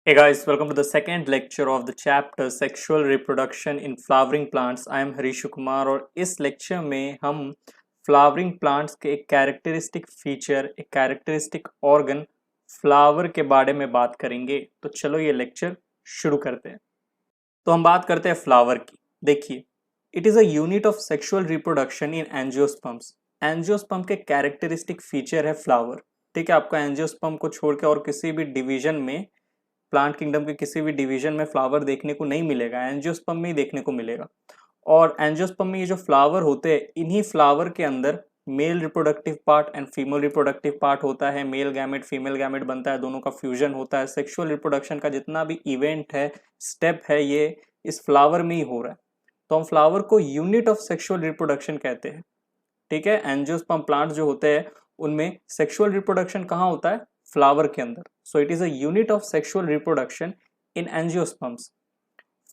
Hey guys, welcome to the second lecture of the chapter Sexual Reproduction in Flowering Plants. I am Harish Kumar और इस lecture में हम flowering plants के एक characteristic feature, एक characteristic organ flower के बारे में बात करेंगे। तो चलो ये लेक्चर शुरू करते हैं। तो हम बात करते हैं फ्लावर की। देखिए, it is a unit of sexual reproduction in angiosperms. Angiosperm के कैरेक्टरिस्टिक फीचर है फ्लावर। ठीक है, आपको एंजियोस्पर्म को छोड़ के और किसी भी डिवीजन में, प्लांट किंगडम के किसी भी डिवीजन में फ्लावर देखने को नहीं मिलेगा, एंजियोस्पर्म में ही देखने को मिलेगा। और एंजियोस्पर्म में ये जो फ्लावर होते हैं, इन्हीं फ्लावर के अंदर mail reproductive part and female reproductive part होता है। मेल गैमेट फीमेल गैमेट बनता है, दोनों का फ्यूजन होता है। सेक्सुअल रिप्रोडक्शन का जितना भी इवेंट है, स्टेप है, ये इस फ्लावर में ही हो रहा है। तो हम फ्लावर को यूनिट ऑफ सेक्सुअल रिप्रोडक्शन कहते हैं। ठीक है, एंजियोस्पर्म प्लांट जो होते हैं उनमें सेक्सुअल रिप्रोडक्शन कहाँ होता है? फ्लावर के अंदर। So it is a unit of sexual reproduction in angiosperms.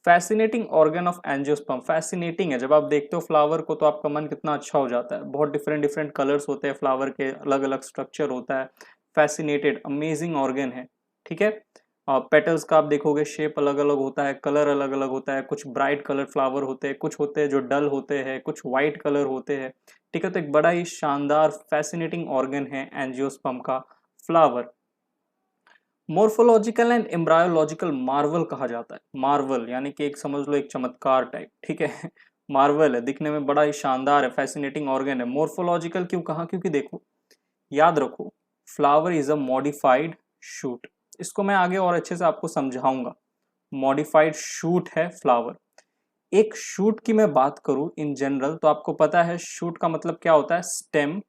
Fascinating organ of angiosperm. Fascinating है, जब आप देखते हो फ्लावर को तो आपका मन कितना अच्छा हो जाता है। बहुत डिफरेंट डिफरेंट कलर्स होते हैं फ्लावर के, अलग अलग स्ट्रक्चर होता है। फैसिनेटेड, अमेजिंग ऑर्गन है। ठीक है, पेटल्स का आप देखोगे शेप अलग अलग होता है, कलर अलग अलग होता है। कुछ ब्राइट कलर फ्लावर होते हैं, कुछ होते हैं जो डल होते हैं, कुछ वाइट कलर होते हैं। ठीक है, तो एक बड़ा ही शानदार फैसिनेटिंग ऑर्गन है एंजियोस्पर्म का फ्लावर। मोर्फोलॉजिकल एंड एम्ब्रायोलॉजिकल मार्वल कहा जाता है। मार्वल यानी कि एक समझ लो एक चमत्कार टाइप। ठीक है, मार्वल है, दिखने में बड़ा ही शानदार है, फैसिनेटिंग ऑर्गन है। मोर्फोलॉजिकल क्यों कहा? क्योंकि देखो, याद रखो, flower is a modified shoot. इसको मैं आगे और अच्छे से आपको समझाऊंगा। मॉडिफाइड शूट है फ्लावर। एक शूट की मैं बात करूं इन जनरल, तो आपको पता है शूट का मतलब क्या होता है? Stem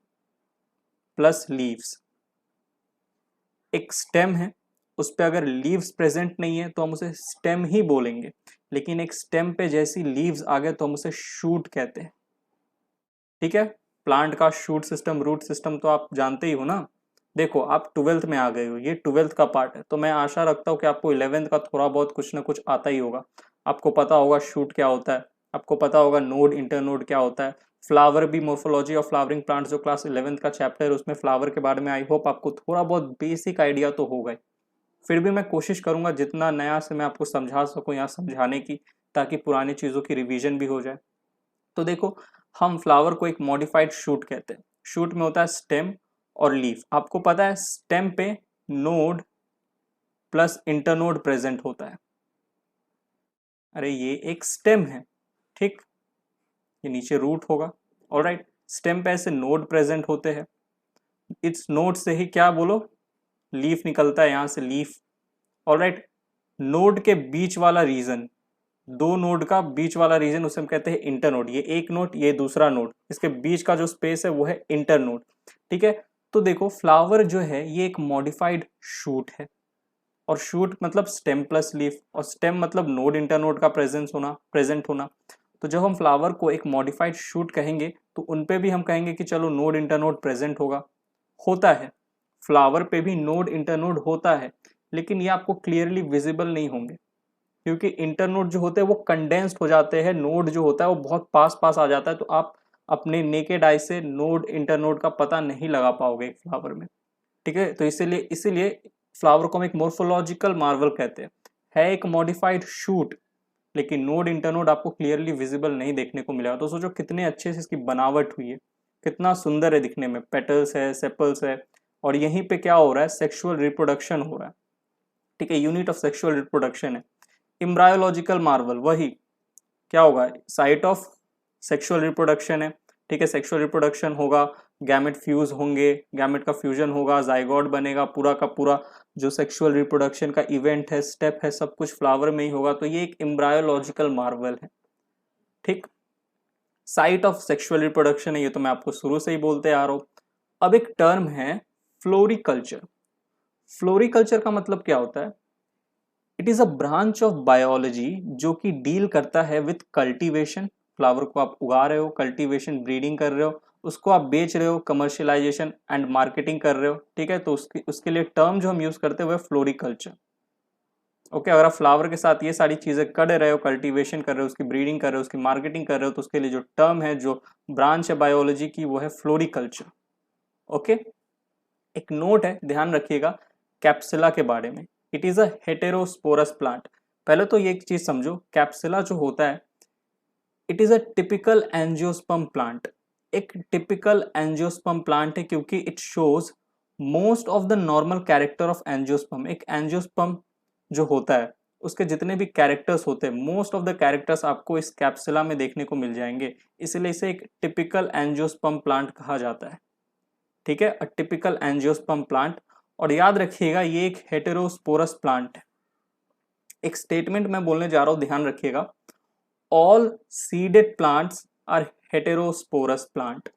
plus leaves. एक स्टेम है, उस पे अगर लीव्स प्रेजेंट नहीं है तो हम उसे स्टेम ही बोलेंगे, लेकिन एक स्टेम पे जैसी लीव्स आ गए तो हम उसे शूट कहते हैं। ठीक है, प्लांट का शूट सिस्टम, रूट सिस्टम तो आप जानते ही हो ना। देखो, आप ट्वेल्थ में आ गए हो, ये ट्वेल्थ का पार्ट है, तो मैं आशा रखता हूँ कि आपको इलेवेंथ का थोड़ा बहुत कुछ ना कुछ आता ही होगा। आपको पता होगा शूट क्या होता है, आपको पता होगा नोड इंटरनोड क्या होता है। फ्लावर भी, मोर्फोलॉजी ऑफ फ्लावरिंग प्लांट्स जो क्लास इलेवेंथ का चैप्टर है उसमें फ्लावर के बारे में आई होप आपको थोड़ा बहुत बेसिक आइडिया तो होगा ही। फिर भी मैं कोशिश करूंगा जितना नया से मैं आपको समझा सकूं यहाँ समझाने की, ताकि पुरानी चीज़ों की रिवीजन भी हो जाए। तो देखो, हम फ्लावर को एक मॉडिफाइड शूट कहते हैं। शूट में होता है स्टेम और लीफ। आपको पता है स्टेम पे नोड प्लस इंटरनोड प्रेजेंट होता है। अरे ये एक स्टेम है, ठीक, ये नीचे रूट होगा। ऑलराइट, स्टेम पे ऐसे नोड प्रेजेंट होते हैं। इस नोड से ही क्या बोलो, लीफ निकलता है, यहां से लीफ। ऑलराइट, नोड के बीच वाला रीजन, दो नोड का बीच वाला रीजन, उसे हम कहते हैं इंटरनोड। ये एक नोड, ये दूसरा नोड, इसके बीच का जो स्पेस है वो है इंटरनोड। ठीक है, तो देखो फ्लावर जो है ये एक मॉडिफाइड शूट है। और शूट मतलब स्टेम प्लस लीफ, और स्टेम मतलब नोड इंटरनोड का प्रेजेंस होना, प्रेजेंट होना। तो जब हम फ्लावर को एक मॉडिफाइड शूट कहेंगे तो उनपे भी हम कहेंगे कि चलो नोड इंटरनोड प्रेजेंट होगा, होता है। फ्लावर पे भी नोड इंटरनोड होता है, लेकिन ये आपको क्लियरली विजिबल नहीं होंगे, क्योंकि इंटरनोड जो होते हैं वो कंडेंस्ड हो जाते हैं, नोड जो होता है वो बहुत पास पास आ जाता है, तो आप अपने नेकेड आई से नोड इंटरनोड का पता नहीं लगा पाओगे एक फ्लावर में। ठीक है, तो इसीलिए इसीलिए फ्लावर को हम एक मोर्फोलॉजिकल मार्वल कहते हैं। है एक मॉडिफाइड शूट, लेकिन नोड इंटरनोड आपको क्लियरली विजिबल नहीं देखने को मिलेगा। तो सोचो कितने अच्छे से इसकी बनावट हुई है, कितना सुंदर है दिखने में। पेटल्स है, सेपल्स है, और यहीं पे क्या हो रहा है? सेक्सुअल रिप्रोडक्शन हो रहा है। ठीक है, यूनिट ऑफ सेक्सुअल रिप्रोडक्शन है। इम्ब्रायोलॉजिकल मार्वल, वही क्या होगा? साइट ऑफ सेक्सुअल रिप्रोडक्शन है। ठीक है, सेक्सुअल रिप्रोडक्शन होगा, गैमेट फ्यूज होंगे, गैमेट का फ्यूजन होगा, जाइगोट बनेगा, पूरा का पूरा जो सेक्सुअल रिप्रोडक्शन का इवेंट है, स्टेप है, सब कुछ फ्लावर में ही होगा। तो ये एक इम्ब्रायोलॉजिकल मार्वल है। ठीक, साइट ऑफ सेक्सुअल रिप्रोडक्शन है, ये तो मैं आपको शुरू से ही बोलते आ रहा हूं। अब एक टर्म है फ्लोरिकल्चर। फ्लोरिकल्चर का मतलब क्या होता है? It is a branch of biology जो कि डील करता है विथ कल्टीवेशन। फ्लावर को आप उगा रहे हो, कल्टीवेशन ब्रीडिंग कर रहे हो, उसको आप बेच रहे हो, कमर्शियलाइजेशन एंड मार्केटिंग कर रहे हो। ठीक है, तो उसके लिए टर्म जो हम यूज करते हैं वो है फ्लोरिकल्चर। ओके, अगर आप फ्लावर के साथ ये सारी चीजें कर रहे हो, कल्टीवेशन कर रहे हो, उसकी ब्रीडिंग कर रहे हो, उसकी मार्केटिंग कर रहे हो, तो उसके लिए जो टर्म है, जो ब्रांच है बायोलॉजी की, वो है फ्लोरिकल्चर। ओके, एक नोट है, ध्यान रखिएगा कैप्सुला के बारे में। It is a heterosporous plant. पहले तो ये एक चीज समझो, कैप्सुला जो होता है it is a typical angiosperm plant. एक टिपिकल एंजियोस्पर्म प्लांट है क्योंकि it shows most of the normal character of angiosperm. एक एंजियोस्पर्म जो होता है उसके जितने भी कैरेक्टर्स होते हैं, मोस्ट ऑफ द कैरेक्टर्स आपको इस कैप्सुला में देखने को मिल जाएंगे, इसलिए इसे एक टिपिकल एंजियोस्पर्म प्लांट कहा जाता है। ठीक है, अ टिपिकल एंजियोस्पर्म प्लांट। और याद रखिएगा ये एक हेटेरोस्पोरस प्लांट है। एक स्टेटमेंट मैं बोलने जा रहा हूं, ध्यान रखिएगा, all seeded plants are heterosporous plant.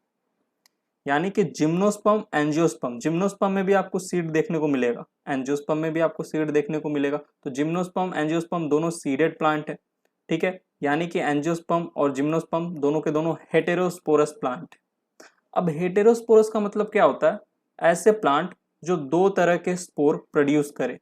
यानी कि जिम्नोस्पर्म एंजियोस्पर्म, जिम्नोस्पर्म में भी आपको सीड देखने को मिलेगा, एंजियोस्पर्म में भी आपको सीड देखने को मिलेगा, तो जिम्नोस्पर्म एंजियोस्पर्म दोनों सीडेड प्लांट है। ठीक है, यानी कि एंजियोस्पर्म और जिम्नोस्पर्म दोनों के दोनों हेटेरोस्पोरस प्लांट। अब हेटेरोस्पोरस का मतलब क्या होता है? ऐसे प्लांट जो दो तरह के स्पोर प्रोड्यूस करे,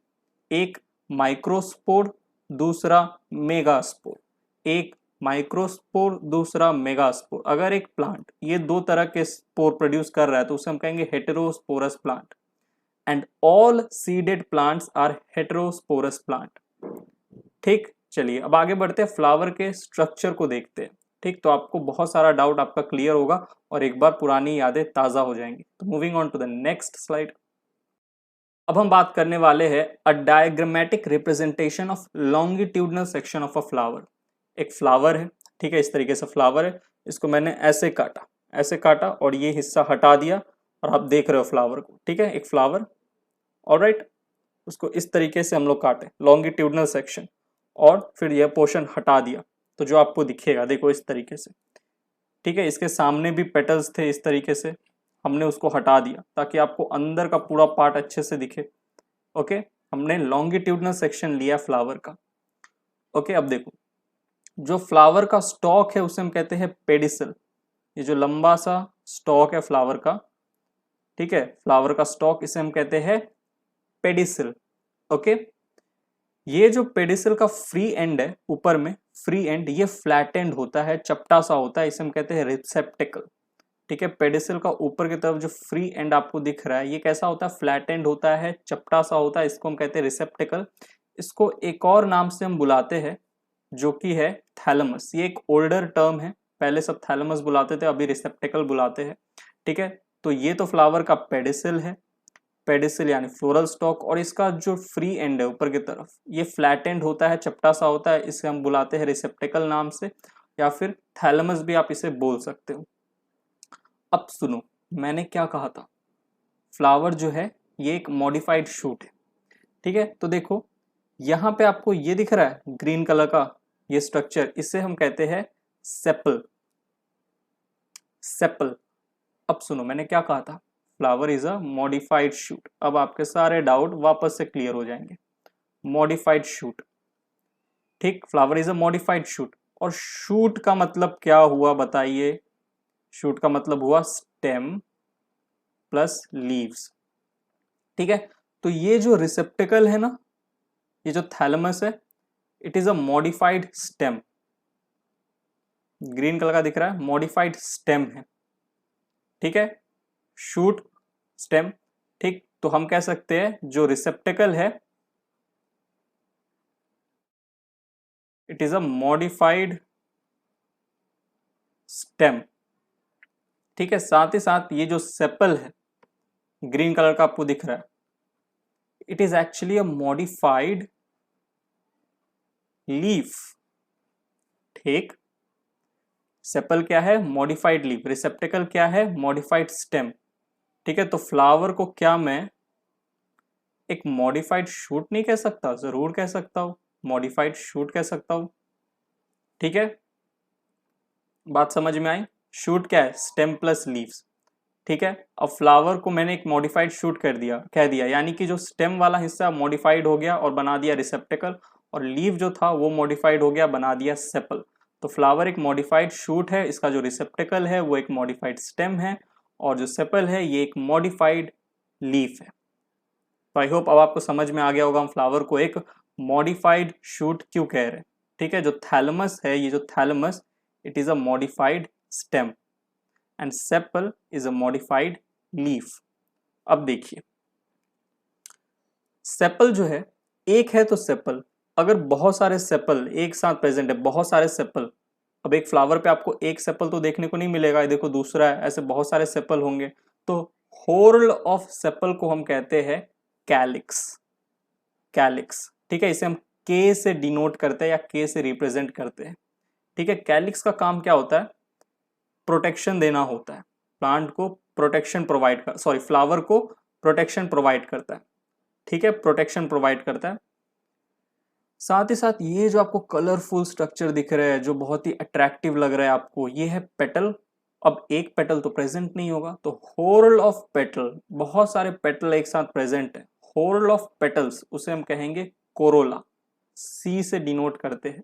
एक माइक्रोस्पोर दूसरा मेगास्पोर। एक माइक्रोस्पोर दूसरा मेगास्पोर। अगर एक प्लांट ये दो तरह के स्पोर प्रोड्यूस कर रहा है तो उसे हम कहेंगे heterosporous plant. And all seeded plants are heterosporous plant. ठीक, चलिए अब आगे बढ़ते हैं, फ्लावर के स्ट्रक्चर को देखते हैं। ठीक, तो आपको बहुत सारा डाउट आपका क्लियर होगा और एक बार पुरानी यादें ताजा हो जाएंगी। तो moving on to the next slide. अब हम बात करने वाले हैं a diagrammatic representation of longitudinal section of a flower. एक फ्लावर है, ठीक है, इस तरीके से फ्लावर है, इसको मैंने ऐसे काटा और ये हिस्सा हटा दिया और आप देख रहे हो फ्लावर को। ठीक है, एक फ्लावर, ऑलराइट, उसको इस तरीके से हम लोग काटे लॉन्गिट्यूडनल सेक्शन और फिर यह पोर्शन हटा दिया, तो जो आपको दिखेगा देखो इस तरीके से। ठीक है, इसके सामने भी पेटल्स थे इस तरीके से, हमने उसको हटा दिया ताकि आपको अंदर का पूरा पार्ट अच्छे से दिखे। ओके, हमने लॉन्गिट्यूडनल सेक्शन लिया फ्लावर का। ओके, अब देखो जो फ्लावर का स्टॉक है उसे हम कहते हैं पेडिसल। ये जो लंबा सा स्टॉक है फ्लावर का, ठीक है, फ्लावर का स्टॉक, इसे हम कहते हैं पेडिसल। ओके, ये जो पेडिसल का फ्री एंड है ऊपर में, फ्री एंड ये फ्लैट एंड होता है, चपटा सा होता है, इसे हम कहते हैं रिसेप्टेकल। ठीक है, पेडिसल का ऊपर की तरफ जो फ्री एंड आपको दिख रहा है ये कैसा होता है? फ्लैट एंड होता है, चपटा सा होता है, इसको हम कहते हैं रिसेप्टेकल। इसको एक और नाम से हम बुलाते हैं जो कि है थैलेमस। ये एक ओल्डर टर्म है, पहले सब थैलेमस बुलाते थे, अभी रिसेप्टेकल बुलाते हैं। ठीक है, तो ये तो फ्लावर का पेडिसल है, पेडिसल यानी फ्लोरल स्टॉक, और इसका जो फ्री एंड है ऊपर की तरफ ये फ्लैट एंड होता है, चपटा सा होता है, इसे हम बुलाते हैं रिसेप्टेकल नाम से, या फिर थैलेमस भी आप इसे बोल सकते हो। अब सुनो मैंने क्या कहा था, फ्लावर जो है ये एक मॉडिफाइड शूट है। ठीक है, तो देखो यहां पे आपको ये दिख रहा है ग्रीन कलर का ये स्ट्रक्चर, इसे हम कहते हैं सेपल। सेपल। अब सुनो मैंने क्या कहा था, flower is a modified shoot. अब आपके सारे डाउट वापस से क्लियर हो जाएंगे। मॉडिफाइड शूट, ठीक, flower is a modified shoot. और शूट का मतलब क्या हुआ बताइए? शूट का मतलब हुआ स्टेम प्लस लीव्स। ठीक है, तो ये जो रिसेप्टिकल है ना, ये जो थैलेमस है, it is a modified stem. Green colour का दिख रहा है, मॉडिफाइड स्टेम है। ठीक है, शूट, स्टेम। ठीक, तो हम कह सकते हैं जो रिसेप्टिकल है it is a modified stem. ठीक है, साथ ही साथ ये जो सेपल है ग्रीन कलर का आपको दिख रहा है, it is actually a modified leaf. ठीक, सेपल क्या है? Modified leaf. रिसेप्टिकल क्या है? Modified stem. ठीक है, तो फ्लावर को क्या मैं एक मॉडिफाइड शूट नहीं कह सकता? जरूर कह सकता हूं, मॉडिफाइड शूट कह सकता हूं। ठीक है, बात समझ में आई? शूट क्या है? Stem plus leaves. ठीक है, अब फ्लावर को मैंने एक मॉडिफाइड शूट कह दिया, यानी कि जो स्टेम वाला हिस्सा मॉडिफाइड हो गया और बना दिया रिसेप्टिकल, और लीव जो था वो मॉडिफाइड हो गया, बना दिया सेपल। तो फ्लावर एक मॉडिफाइड शूट है, इसका जो रिसेप्टिकल है वो एक मॉडिफाइड स्टेम है, और जो सेपल है ये एक मॉडिफाइड लीफ है। तो आई होप अब आपको समझ में आ गया होगा हम फ्लावर को एक मॉडिफाइड शूट क्यों कह रहे हैं। ठीक है, जो थैलेमस है, ये जो thalamus, it is a modified stem and sepal is a modified leaf. अब देखिए सेपल जो है एक है तो सेपल, अगर बहुत सारे सेपल एक साथ प्रेजेंट है, बहुत सारे सेपल, अब एक फ्लावर पे आपको एक सेपल तो देखने को नहीं मिलेगा, देखो दूसरा है, ऐसे बहुत सारे सेपल होंगे, तो होर्ल ऑफ सेपल को हम कहते हैं कैलिक्स। कैलिक्स, ठीक है, इसे हम के से डिनोट करते हैं या के से रिप्रेजेंट करते हैं। ठीक है, कैलिक्स का काम क्या होता है, प्रोटेक्शन देना होता है, प्लांट को प्रोटेक्शन प्रोवाइड कर, सॉरी फ्लावर को प्रोटेक्शन प्रोवाइड करता है। ठीक है, प्रोटेक्शन प्रोवाइड करता है। साथ ही साथ ये जो आपको कलरफुल स्ट्रक्चर दिख रहा है, जो बहुत ही अट्रैक्टिव लग रहा है आपको, ये है पेटल। अब एक पेटल तो प्रेजेंट नहीं होगा, तो होर्ल ऑफ पेटल, बहुत सारे पेटल एक साथ प्रेजेंट है, होर्ल ऑफ पेटल्स उसे हम कहेंगे कोरोला, सी से डिनोट करते हैं।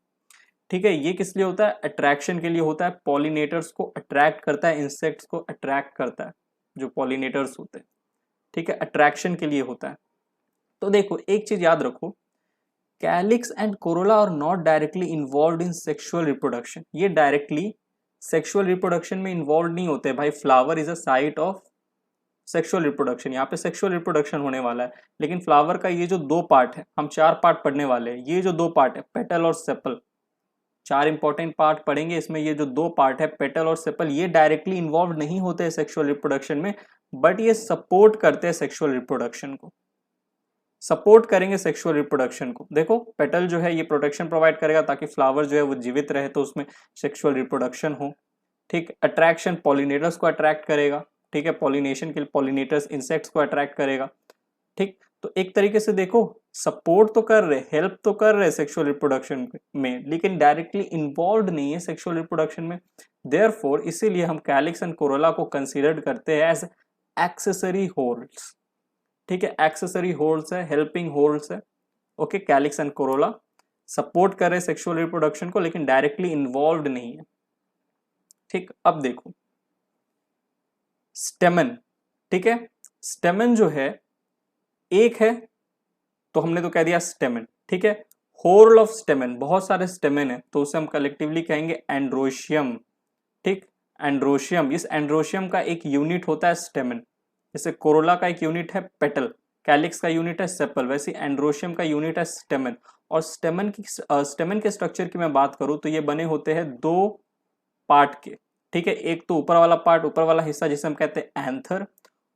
ठीक है, ये किस लिए होता है, अट्रैक्शन के लिए होता है, पॉलिनेटर्स को अट्रैक्ट करता है, इंसेक्ट्स को अट्रैक्ट करता है, जो पॉलिनेटर्स होते हैं। ठीक है, अट्रैक्शन के लिए होता है। तो देखो एक चीज याद रखो, calyx and corolla are not directly involve in sexual reproduction, ये डायरेक्टली सेक्सुअल रिप्रोडक्शन में इन्वॉल्व नहीं होते भाई। Flower is a site of sexual reproduction, यहाँ पे सेक्सुअल रिप्रोडक्शन होने वाला है, लेकिन फ्लावर का ये जो दो पार्ट है, हम चार पार्ट पढ़ने वाले हैं, ये जो दो पार्ट है पेटल और सेपल, चार इंपॉर्टेंट पार्ट पढ़ेंगे इसमें, ये जो दो पार्ट है पेटल और सेपल, ये डायरेक्टली इन्वॉल्व नहीं होते हैं सेक्सुअल रिप्रोडक्शन में, बट ये सपोर्ट करते हैं सेक्सुअल रिप्रोडक्शन को, सपोर्ट करेंगे सेक्सुअल रिप्रोडक्शन को। देखो पेटल जो है ये प्रोटेक्शन प्रोवाइड करेगा ताकि फ्लावर जो है वो जीवित रहे, तो उसमें सेक्सुअल रिप्रोडक्शन हो। ठीक, अट्रैक्शन पॉलिनेटर्स को अट्रैक्ट करेगा, ठीक है, पॉलिनेशन के लिए पॉलिनेटर्स इंसेक्ट्स को अट्रैक्ट करेगा। ठीक, तो एक तरीके से देखो सपोर्ट तो कर रहे, हेल्प तो कर रहे सेक्सुअल रिप्रोडक्शन में, लेकिन डायरेक्टली इन्वॉल्व नहीं है सेक्सुअल रिप्रोडक्शन में। देयरफॉर इसीलिए हम कैलिक्स एंड कोरोला को कंसीडर करते हैं एज एक्सेसरी होल्स। ठीक है, एक्सेसरी होल्स है, हेल्पिंग होल्स है। Okay, calyx and Corolla support कर रहे सेक्सुअल रिप्रोडक्शन को, लेकिन डायरेक्टली इन्वॉल्व नहीं है। ठीक, अब देखो स्टेमन। ठीक है, स्टेमन जो है एक है, तो हमने तो कह दिया स्टेमन। ठीक है, होर्ल ऑफ स्टेमन, बहुत सारे स्टेमन है, तो उसे हम कलेक्टिवली कहेंगे एंड्रोशियम। ठीक, एंड्रोशियम, इस एंड्रोशियम का एक यूनिट होता है स्टेमन, जैसे कोरोला का एक यूनिट है पेटल, कैलिक्स का यूनिट है सेपल, वैसे एंड्रोशियम का यूनिट है स्टेमन। और स्टेमन के स्ट्रक्चर की मैं बात करूं तो ये बने होते हैं दो पार्ट के। ठीक है, एक तो ऊपर वाला पार्ट, ऊपर वाला हिस्सा जिसे हम कहते हैं एंथर,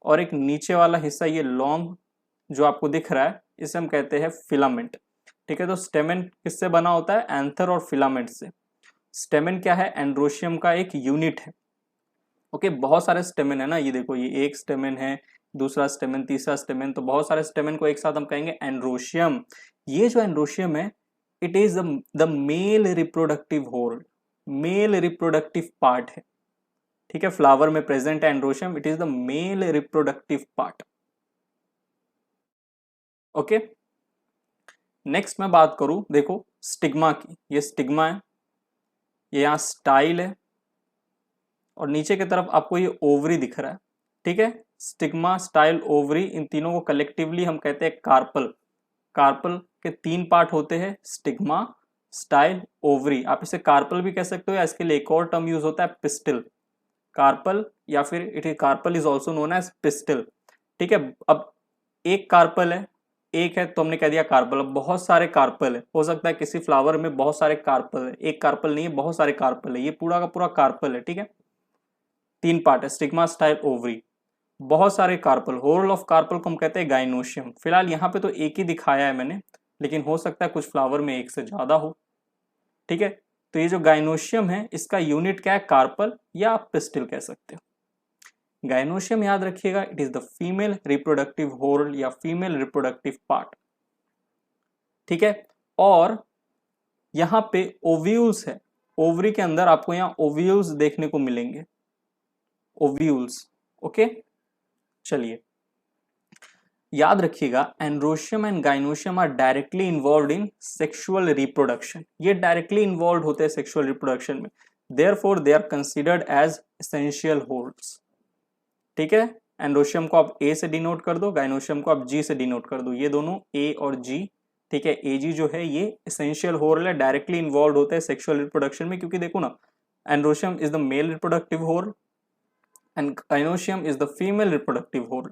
और एक नीचे वाला हिस्सा ये लॉन्ग जो आपको दिख रहा है, इसे हम कहते हैं फिलामेंट। ठीक है, तो स्टेमन किससे बना होता है, एंथर और फिलामेंट से। स्टेमन क्या है, एंड्रोशियम का एक यूनिट है। ओके, बहुत सारे स्टेमन है ना, ये देखो ये एक स्टेमन है, दूसरा स्टेमन, तीसरा स्टेमन, तो बहुत सारे स्टेमन को एक साथ हम कहेंगे एंड्रोशियम। ये जो एंड्रोशियम है, it is the male reproductive whorl, male reproductive part है। ठीक है, फ्लावर में प्रेजेंट है androecium, it is the male reproductive part. Okay, next मैं बात करूं, देखो स्टिग्मा की, ये स्टिग्मा है, ये यहाँ स्टाइल है, और नीचे की तरफ आपको ये ओवरी दिख रहा है। ठीक है, स्टिग्मा, स्टाइल, ओवरी, इन तीनों को कलेक्टिवली हम कहते हैं कार्पल। कार्पल के तीन पार्ट होते हैं, स्टिग्मा, स्टाइल, ओवरी। आप इसे कार्पल भी कह सकते हो, या इसके लिए एक और टर्म यूज होता है पिस्टिल, कार्पल, या फिर it is carpel is also known as pistil. ठीक है, अब एक कार्पल है, एक है तो हमने कह दिया कार्पल। अब बहुत सारे कार्पल है, हो सकता है किसी फ्लावर में बहुत सारे कार्पल है, एक कार्पल नहीं है, बहुत सारे कार्पल है, ये पूरा का पूरा कार्पल है। ठीक है, तीन पार्ट है, स्टिग्मा, स्टाइल, ओवरी, बहुत सारे कार्पल, होल ऑफ कार्पल को हम कहते हैं गाइनोशियम। फिलहाल यहाँ पे तो एक ही दिखाया है मैंने, लेकिन हो सकता है कुछ फ्लावर में एक से ज्यादा हो। ठीक है, तो ये जो गाइनोशियम है इसका यूनिट क्या है, कार्पल, या आप पिस्टिल कह सकते हो। गाइनोशियम याद रखिएगा, it is the female reproductive whorl या फीमेल रिप्रोडक्टिव पार्ट। ठीक है, और यहाँ पे ओव्यूल्स है, ओवरी के अंदर आपको यहाँ ओव्यूल्स देखने को मिलेंगे, ओव्यूल्स। ओके, चलिए याद रखिएगा, androecium and gynoecium are directly involve in sexual reproduction, ये डायरेक्टली इन्वॉल्व होते हैं सेक्सुअल रिप्रोडक्शन में, therefore they are considered as essential whorls. ठीक है, एंड्रोशियम को आप ए से डिनोट कर दो, गाइनोशियम को आप जी से डिनोट कर दो, ये दोनों ए और जी। ठीक है, ए जी जो है ये एसेंशियल होल है, डायरेक्टली इन्वॉल्व होते हैं सेक्सुअल रिप्रोडक्शन में, क्योंकि देखो ना, androecium is the male reproductive whorl and gynoecium is the female reproductive whorl.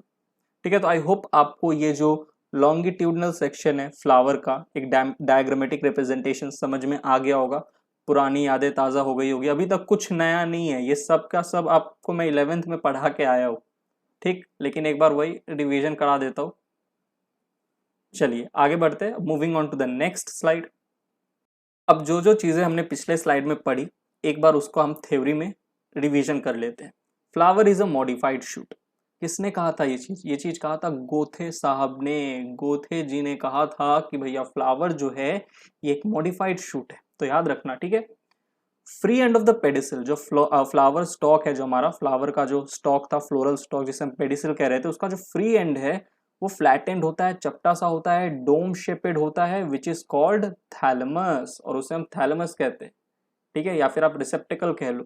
ठीक है, तो आई होप आपको ये जो लॉन्गिट्यूडनल सेक्शन है फ्लावर का, एक डायग्रामेटिक रिप्रेजेंटेशन समझ में आ गया होगा, पुरानी यादें ताज़ा हो गई होगी, अभी तक कुछ नया नहीं है, ये सब का सब आपको मैं 11th में पढ़ा के आया हूँ, ठीक, लेकिन एक बार वही रिवीजन करा देता हूँ। चलिए आगे बढ़ते हैं, moving on to the next slide. अब जो जो चीज़ें हमने पिछले स्लाइड में पढ़ी, एक बार उसको हम थ्योरी में रिवीजन कर लेते हैं। Flower is a modified shoot, किसने कहा था ये चीज़? ये चीज़ कहा था गोथे साहब ने, गोथे जी ने कहा था कि भैया फ्लावर जो है ये एक मॉडिफाइड शूट है, तो याद रखना, ठीक है। Free end of the pedicel, जो फ्लावर स्टॉक है, जो हमारा फ्लावर का जो स्टॉक था, फ्लोरल स्टॉक जिसे हम पेडिसल कह रहे थे, उसका जो फ्री एंड है वो फ्लैट एंड होता है, चपटा सा होता है, डोम शेपेड होता है, विच इज कॉल्ड थैलमस, और उसे हम थैलमस कहते हैं, ठीक है, या फिर आप रिसेप्टिकल कह लो।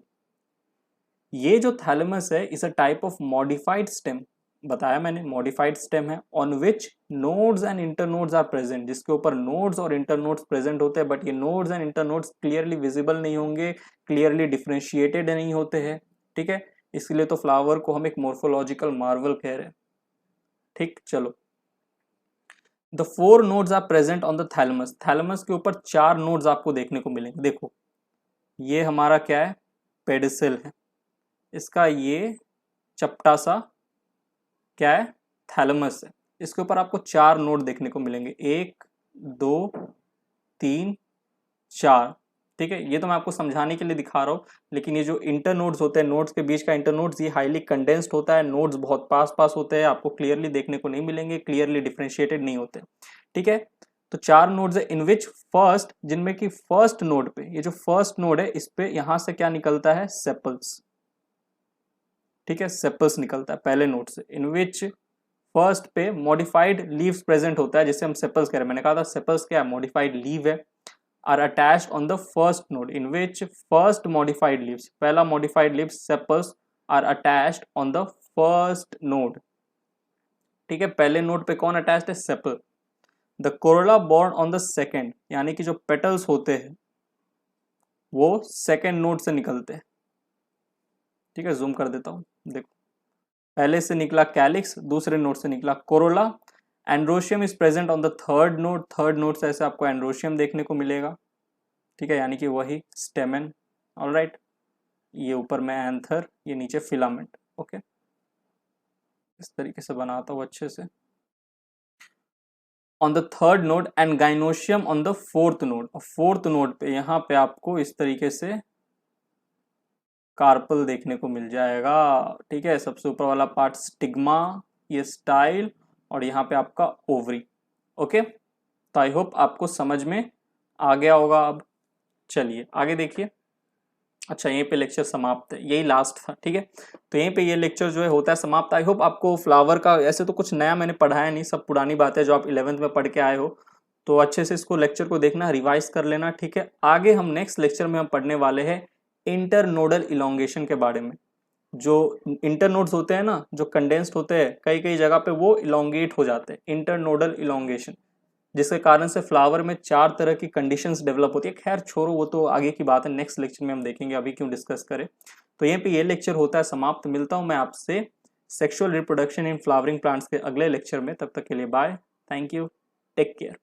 ये जो थैलमस है is a type of modified stem, बताया मैंने मॉडिफाइड स्टेम है, on which nodes and internodes are present, जिसके ऊपर नोड्स और इंटरनोड्स प्रेजेंट होते हैं, बट ये nodes and internodes clearly visible नहीं होंगे, क्लियरली डिफरेंशिएटेड नहीं होते हैं, ठीक है, इसलिए तो फ्लावर को हम एक मोर्फोलॉजिकल मार्वल कह रहे हैं, ठीक। चलो, the 4 nodes are present on the thalamus, thalamus के ऊपर 4 नोड्स आपको देखने को मिलेंगे। देखो ये हमारा क्या है, पेडिसल है, इसका ये चपटा सा क्या है, थैलमस है, इसके ऊपर आपको 4 नोड देखने को मिलेंगे, 1 2 3 4, ठीक है। ये तो मैं आपको समझाने के लिए दिखा रहा हूँ, लेकिन ये जो इंटरनोड्स होते हैं, नोड्स के बीच का इंटरनोड्स, ये हाईली कंडेंस्ड होता है, नोड्स बहुत पास पास होते हैं, आपको क्लियरली देखने को नहीं मिलेंगे, क्लियरली डिफरेंशिएटेड नहीं होते, ठीक है। तो 4 नोड्स है, इन विच फर्स्ट, जिनमें कि फर्स्ट नोड पे, ये जो फर्स्ट नोड है इस पे यहां से क्या निकलता है, सेपल्स, ठीक है, सेपल्स निकलता है पहले नोड से, इन विच फर्स्ट पे मॉडिफाइड लीव्स प्रेजेंट होता है, जिसे हम सेपल्स कह रहे हैं, मैंने कहा था सेपल्स क्या है, मॉडिफाइड लीव है, are attached on the first node, in which first modified leaves, पहला modified leaves sepals are attached on the first node, ठीक है, पहले नोड पे कौन अटैच्ड है, sepal. The corolla borne on the second, यानी कि जो पेटल्स होते हैं वो सेकेंड नोड से निकलते हैं, ठीक है, जूम कर देता हूं, देखो पहले से निकला कैलिक्स, दूसरे नोड से निकला Corolla, androecium is present on the third node, third node से ऐसे आपको एंड्रोशियम देखने को मिलेगा, ठीक है, यानी कि वही स्टेमन, ऑलराइट, ये ऊपर में एंथर, ये नीचे फिलामेंट, ओके, इस तरीके से बनाता हूँ अच्छे से, on the third node, and gynoecium on the fourth node, और फोर्थ नोड पे यहाँ पे आपको इस तरीके से कार्पल देखने को मिल जाएगा, ठीक है, सबसे ऊपर वाला पार्ट स्टिग्मा, ये स्टाइल, और यहाँ पे आपका ओवरी, ओके। तो आई होप आपको समझ में आ गया होगा। अब चलिए आगे देखिए। अच्छा यहीं पे लेक्चर समाप्त है, यही लास्ट था, ठीक है, तो यहीं पे ये लेक्चर जो है होता है समाप्त। आई होप आपको फ्लावर का, ऐसे तो कुछ नया मैंने पढ़ाया नहीं, सब पुरानी बातें जो आप 11th में पढ़ के आए हो, तो अच्छे से इसको लेक्चर को देखना, रिवाइज कर लेना, ठीक है। आगे हम नेक्स्ट लेक्चर में हम पढ़ने वाले हैं इंटरनोडल इलोंगेशन के बारे में। जो इंटरनोड्स होते हैं ना, जो कंडेंस्ड होते हैं कई कई जगह पे, वो इलोंगेट हो जाते हैं, इंटरनोडल इलोंगेशन, जिसके कारण से फ्लावर में 4 तरह की कंडीशंस डेवलप होती है। खैर छोड़ो, वो तो आगे की बात है, नेक्स्ट लेक्चर में हम देखेंगे, अभी क्यों डिस्कस करें। तो यहीं पे ये लेक्चर होता है समाप्त। मिलता हूँ मैं आपसे sexual reproduction in flowering plants के अगले लेक्चर में, तब तक के लिए bye, thank you, take care.